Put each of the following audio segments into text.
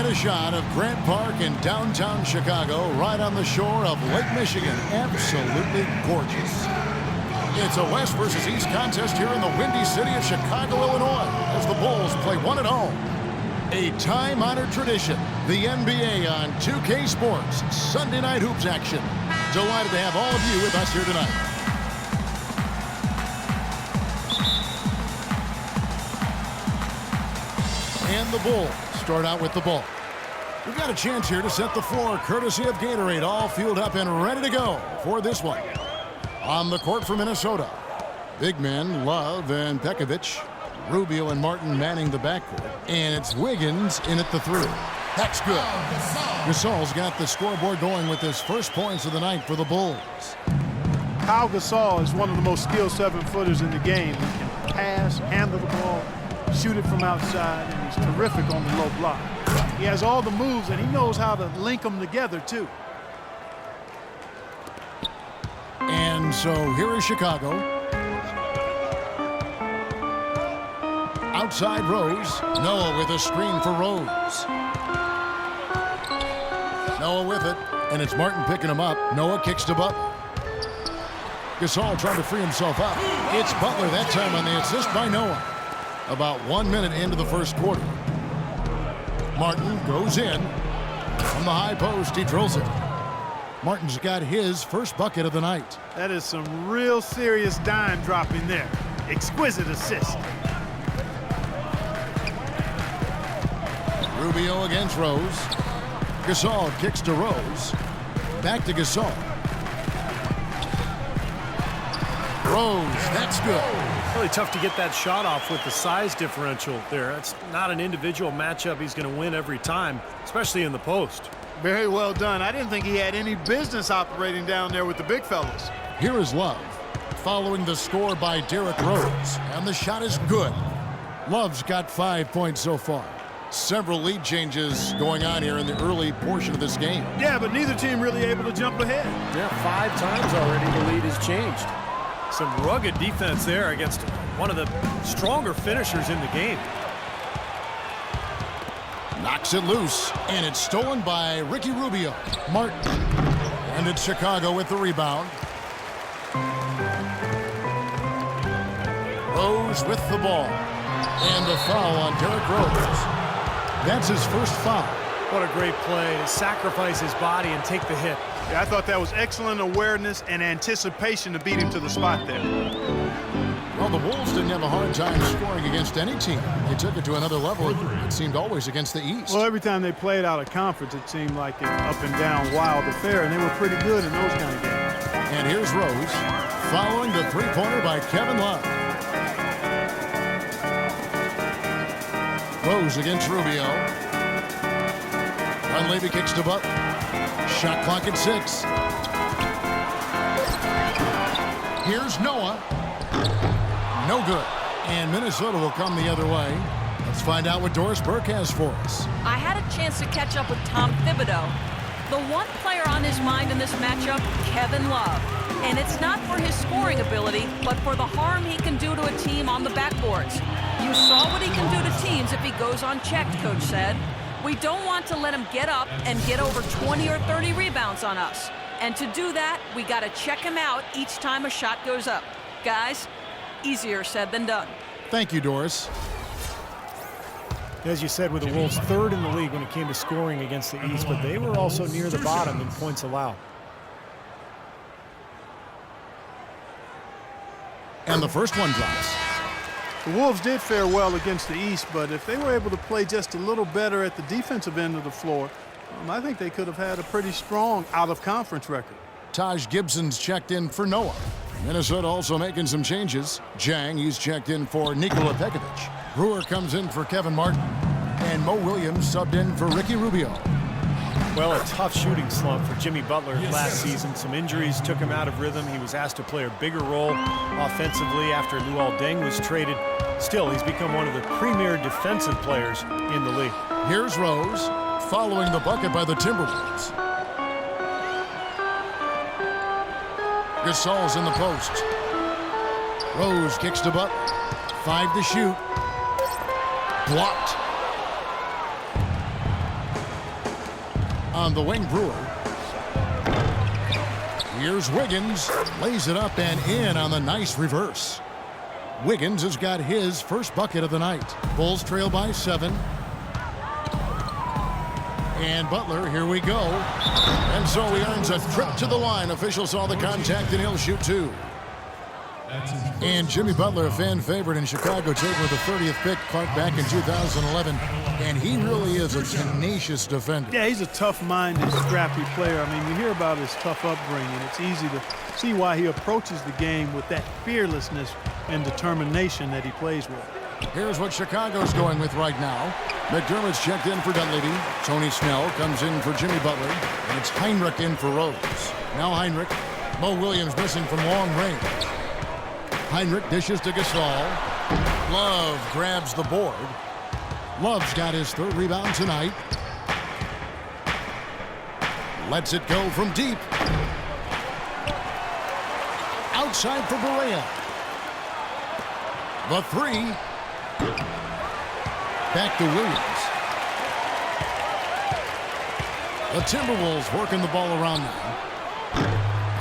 a shot of Grant Park in downtown Chicago, right on the shore of Lake Michigan. Absolutely gorgeous. It's a West versus East contest here in the windy city of Chicago, Illinois, as the Bulls play one at home. A time-honored tradition, the NBA on 2K Sports, Sunday night hoops action. Delighted to have all of you with us here tonight. And the Bulls start out with the ball. We've got a chance here to set the floor, courtesy of Gatorade, all fueled up and ready to go for this one. On the court for Minnesota, big men Love and Pekovic, Rubio and Martin manning the backcourt, and it's Wiggins in at the three. That's good. Gasol's got the scoreboard going with his first points of the night for the Bulls. Kyle Gasol is one of the most skilled 7-footers in the game. He can pass, handle the ball, shoot it from outside, and he's terrific on the low block. He has all the moves, and he knows how to link them together, too. And so here is Chicago. Outside Rose. Noah with a screen for Rose. Noah with it, and it's Martin picking him up. Noah kicks to Butler. Gasol trying to free himself up. It's Butler that time on the assist by Noah. About 1 minute into the first quarter. Martin goes in. From the high post, he drills it. Martin's got his first bucket of the night. That is some real serious dime dropping there. Exquisite assist. Rubio against Rose. Gasol kicks to Rose. Back to Gasol. Rose, that's good. Really tough to get that shot off with the size differential there. That's not an individual matchup he's going to win every time, especially in the post. Very well done. I didn't think he had any business operating down there with the big fellas. Here is Love, following the score by Derrick Rose, and the shot is good. Love's got 5 points so far. Several lead changes going on here in the early portion of this game. Yeah, but neither team really able to jump ahead. Yeah, 5 times already the lead has changed. Some rugged defense there against one of the stronger finishers in the game. Knocks it loose, and it's stolen by Ricky Rubio. Martin, and it's Chicago with the rebound. Rose with the ball, and a foul on Derrick Rose. That's his first foul. What a great play to sacrifice his body and take the hit. Yeah, I thought that was excellent awareness and anticipation to beat him to the spot there. Well, the Wolves didn't have a hard time scoring against any team. They took it to another level. It seemed always against the East. Well, every time they played out of conference, it seemed like an up and down wild affair, and they were pretty good in those kind of games. And here's Rose, following the three-pointer by Kevin Love. Rose against Rubio. Dunleavy kicks to Butler. Shot clock at 6. Here's Noah. No good. And Minnesota will come the other way. Let's find out what Doris Burke has for us. I had a chance to catch up with Tom Thibodeau. The one player on his mind in this matchup, Kevin Love. And it's not for his scoring ability, but for the harm he can do to a team on the backboards. You saw what he can do to teams if he goes unchecked, Coach said. We don't want to let him get up and get over 20 or 30 rebounds on us. And to do that, we got to check him out each time a shot goes up. Guys, easier said than done. Thank you, Doris. As you said, with the Wolves third in the league when it came to scoring against the East, but they were also near the bottom in points allowed. And the first one drops. The Wolves did fare well against the East, but if they were able to play just a little better at the defensive end of the floor, I think they could have had a pretty strong out-of-conference record. Taj Gibson's checked in for Noah. Minnesota also making some changes. Jang, he's checked in for Nikola Pekovic. Brewer comes in for Kevin Martin. And Mo Williams subbed in for Ricky Rubio. Well, a tough shooting slump for Jimmy Butler last season. Some injuries took him out of rhythm. He was asked to play a bigger role offensively after Luol Deng was traded. Still, he's become one of the premier defensive players in the league. Here's Rose, following the bucket by the Timberwolves. Gasol's in the post. Rose kicks to Butler. 5 to shoot. Blocked. on the wing, Brewer. Here's Wiggins, lays it up and in on the nice reverse. Wiggins has got his first bucket of the night. Bulls trail by 7. And Butler, here we go. And so he earns a trip to the line. Officials saw the contact and he'll shoot 2. And Jimmy Butler, a fan favorite in Chicago, taken with the 30th pick, Clark, back in 2011. And he really is a tenacious defender. Yeah, he's a tough-minded, scrappy player. I mean, you hear about his tough upbringing. It's easy to see why he approaches the game with that fearlessness and determination that he plays with. Here's what Chicago's going with right now. McDermott's checked in for Dunleavy. Tony Snell comes in for Jimmy Butler. And it's Heinrich in for Rose. Now Heinrich. Mo Williams missing from long range. Heinrich dishes to Gasol. Love grabs the board. Love's got his 3rd rebound tonight. Lets it go from deep. Outside for Barea. The 3. Back to Williams. The Timberwolves working the ball around now.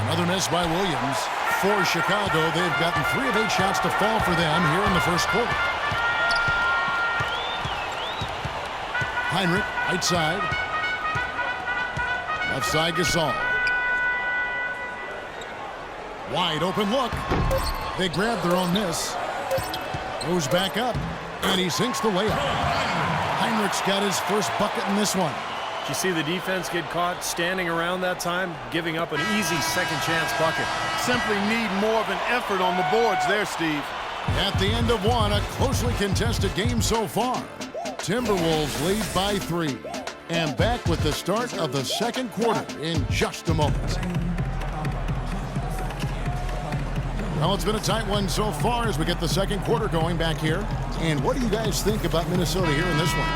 Another miss by Williams. For Chicago, they've gotten 3 of 8 shots to fall for them here in the first quarter. Heinrich, right side. Left side, Gasol. Wide open look. They grab their own miss. Goes back up, and he sinks the layup. Heinrich's got his first bucket in this one. Did you see the defense get caught standing around that time, giving up an easy second chance bucket? Simply need more of an effort on the boards there, Steve. At the end of one, a closely contested game so far. Timberwolves lead by 3. And back with the start of the second quarter in just a moment. Well, it's been a tight one so far as we get the second quarter going back here. And what do you guys think about Minnesota here in this one?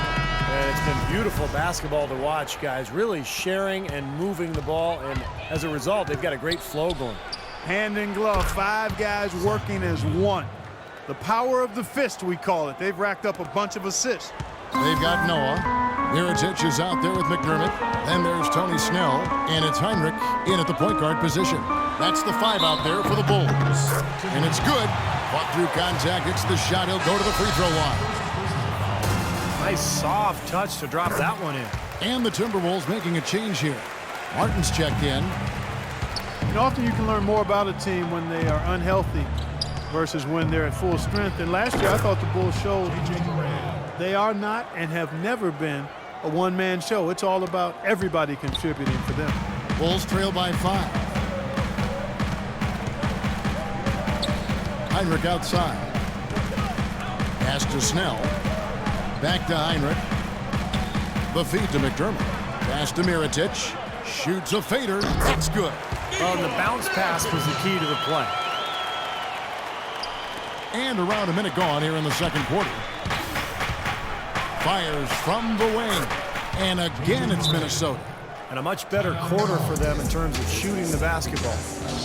It's been beautiful basketball to watch, guys. Really sharing and moving the ball. And as a result, they've got a great flow going. Hand in glove, 5 guys working as one. The power of the fist, we call it. They've racked up a bunch of assists. They've got Noah. Mirotic is out there with McDermott. Then there's Tony Snell. And it's Heinrich in at the point guard position. That's the 5 out there for the Bulls. And it's good. Fought through contact. It's the shot. He'll go to the free throw line. Nice soft touch to drop that one in. And the Timberwolves making a change here. Martin's checked in. And often you can learn more about a team when they are unhealthy versus when they're at full strength. And last year, I thought the Bulls showed they are not and have never been a one-man show. It's all about everybody contributing for them. Bulls trail by 5. Heinrich outside. Pass to Snell. Back to Heinrich. The feed to McDermott. Pass to Mirotic. Shoots a fader. That's good. Well, and the bounce pass was the key to the play. And around a minute gone here in the second quarter. Fires from the wing. And again, it's Minnesota. And a much better quarter for them in terms of shooting the basketball.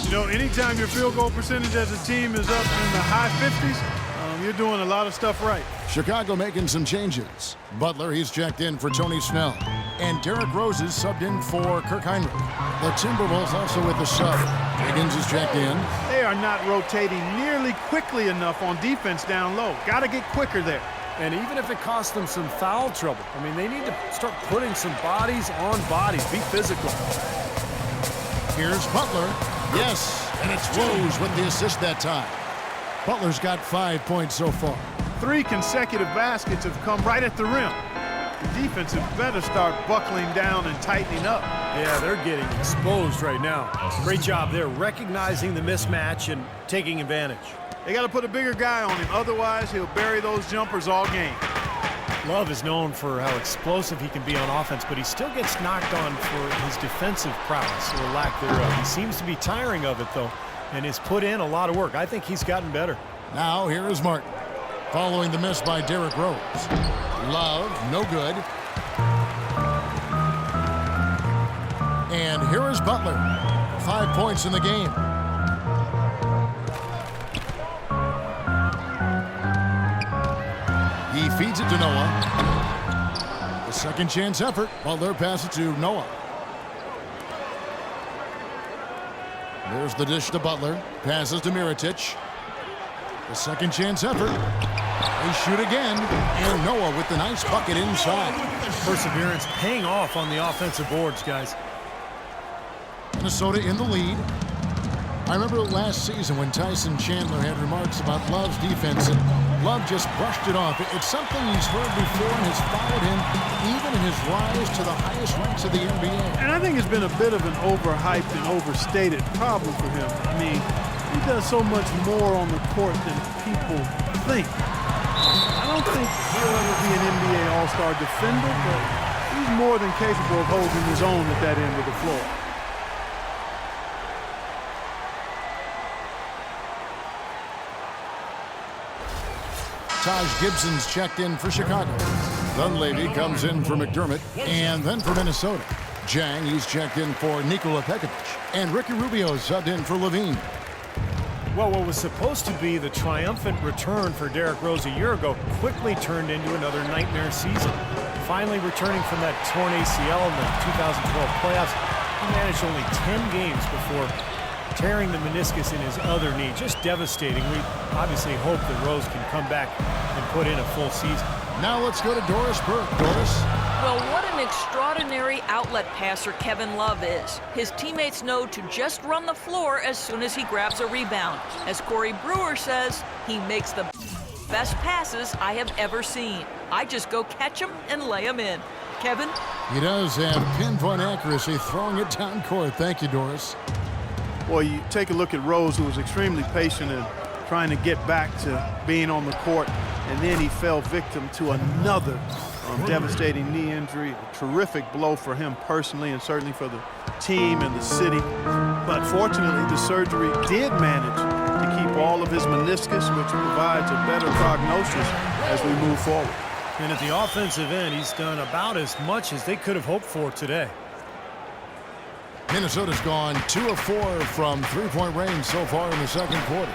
You know, anytime your field goal percentage as a team is up in the high 50s, you're doing a lot of stuff right. Chicago making some changes. Butler, he's checked in for Tony Snell. And Derrick Rose is subbed in for Kirk Heinrich. The Timberwolves also with the sub. Wiggins is checked in. They are not rotating nearly quickly enough on defense down low. Got to get quicker there. And even if it costs them some foul trouble, I mean, they need to start putting some bodies on bodies. Be physical. Here's Butler. Yes, and it's Rose with the assist that time. Butler's got 5 points so far. 3 consecutive baskets have come right at the rim. The defense had better start buckling down and tightening up. Yeah, they're getting exposed right now. Great job there, recognizing the mismatch and taking advantage. They got to put a bigger guy on him. Otherwise, he'll bury those jumpers all game. Love is known for how explosive he can be on offense, but he still gets knocked on for his defensive prowess or lack thereof. He seems to be tiring of it, though, and has put in a lot of work. I think he's gotten better. Now here is Martin. Following the miss by Derrick Rose. Love, no good. And here is Butler. 5 points in the game. He feeds it to Noah. The second chance effort. Butler passes it to Noah. There's the dish to Butler. Passes to Mirotic. The second chance effort. They shoot again. And Noah with the nice bucket inside. Perseverance paying off on the offensive boards, guys. Minnesota in the lead. I remember last season when Tyson Chandler had remarks about Love's defense, and Love just brushed it off. It's something he's heard before and has followed him even in his rise to the highest ranks of the NBA. And I think it's been a bit of an overhyped and overstated problem for him. I mean, he does so much more on the court than people think. I don't think he'll ever be an NBA All-Star defender, but he's more than capable of holding his own at that end of the floor. Taj Gibson's checked in for Chicago. Dunleavy comes in for McDermott, and then for Minnesota. Jang, he's checked in for Nikola Pekovic, and Ricky Rubio subbed in for Levine. Well, what was supposed to be the triumphant return for Derrick Rose a year ago quickly turned into another nightmare season. Finally returning from that torn ACL in the 2012 playoffs, he managed only 10 games before tearing the meniscus in his other knee. Just devastating. We obviously hope that Rose can come back and put in a full season. Now let's go to Doris Burke. Doris? Well, what an extraordinary outlet passer Kevin Love is. His teammates know to just run the floor as soon as he grabs a rebound. As Corey Brewer says, he makes the best passes I have ever seen. I just go catch him and lay him in. Kevin? He does have pinpoint accuracy throwing it down court. Thank you, Doris. Well, you take a look at Rose, who was extremely patient in trying to get back to being on the court, and then he fell victim to another devastating knee injury. A terrific blow for him personally and certainly for the team and the city. But fortunately, the surgery did manage to keep all of his meniscus, which provides a better prognosis as we move forward. And at the offensive end, he's done about as much as they could have hoped for today. Minnesota's gone 2 of 4 from three-point range so far in the second quarter.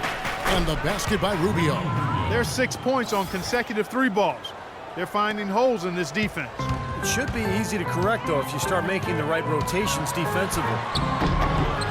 And the basket by Rubio. There's 6 points on consecutive three balls. They're finding holes in this defense. It should be easy to correct, though, if you start making the right rotations defensively.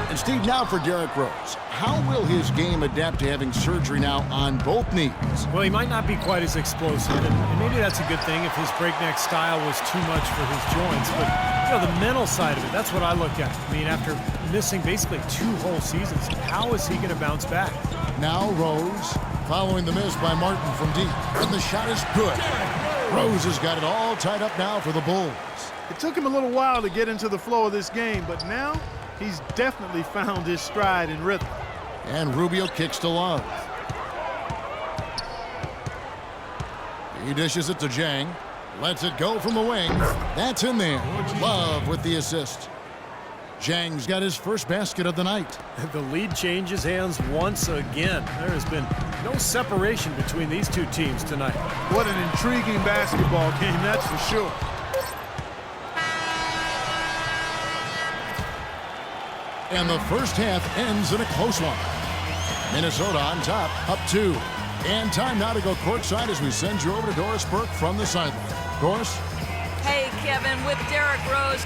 And Steve, now for Derrick Rose. How will his game adapt to having surgery now on both knees? Well, he might not be quite as explosive, and maybe that's a good thing if his breakneck style was too much for his joints. But, you know, the mental side of it, that's what I look at. I mean, after missing basically 2 whole seasons, how is he going to bounce back? Now Rose, following the miss by Martin from deep. And the shot is good. Rose has got it all tied up now for the Bulls. It took him a little while to get into the flow of this game, but now he's definitely found his stride and rhythm. And Rubio kicks to Love. He dishes it to Jang. Lets it go from the wing. That's in there. Love with the assist. Jang's got his first basket of the night. The lead changes hands once again. There has been no separation between these two teams tonight. What an intriguing basketball game, that's for sure. And the first half ends in a close one. Minnesota on top, up 2. And time now to go courtside as we send you over to Doris Burke from the sideline. Doris? Hey, Kevin, with Derrick Rose,